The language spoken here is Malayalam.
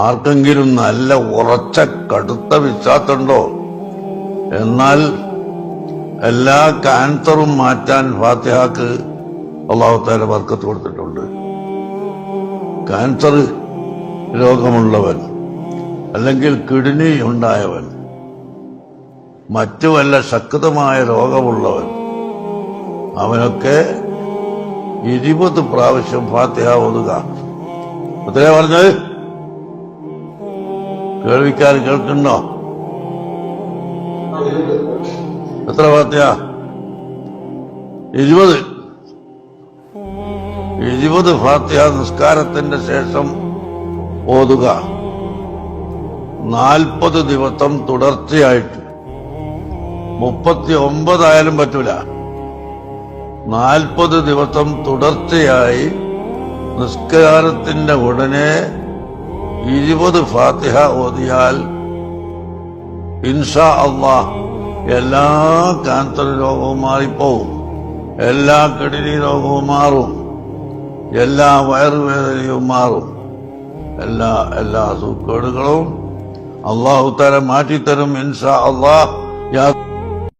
ആർക്കെങ്കിലും നല്ല ഉറച്ച കടുത്ത വിശ്വാസമുണ്ടോ? എന്നാൽ എല്ലാ ക്യാൻസറും മാറ്റാൻ ഫാത്തിഹക്ക് അല്ലാഹു തആല ബർക്കത്ത് കൊടുത്തിട്ടുണ്ട്. ക്യാൻസർ രോഗമുള്ളവൻ, അല്ലെങ്കിൽ കിഡ്നി ഉണ്ടായവൻ, മറ്റു വല്ല ശക്തമായ രോഗമുള്ളവൻ, അവനൊക്കെ 20 പ്രാവശ്യം ഫാത്തിഹ ഓതുക. എത്രയാ പറഞ്ഞത്? കേൾവിക്കാർ കേൾക്കുന്നുണ്ടോ? എത്ര ഫാത്തിഹ? 20 ഫാത്തിഹ നിസ്കാരത്തിന്റെ ശേഷം ഓതുക. 40 ദിവസം തുടർച്ചയായിട്ട്. 39 ആയാലും പറ്റൂല. 40 ദിവസം തുടർച്ചയായി നിസ്കാരത്തിന്റെ ഉടനെ 20 ഫാത്തിഹ ഓതിയാൽ ഇൻഷാ അല്ലാഹ് എല്ലാ ക്യാൻസർ രോഗവും മാറിപ്പോവും, എല്ലാ കിഡ്നി രോഗവും മാറും, എല്ലാ വയറുവേദനയും മാറും, എല്ലാ സൂക്കേടുകളും അല്ലാഹു തആല മാറ്റിത്തരും ഇൻഷാ അല്ലാഹ്.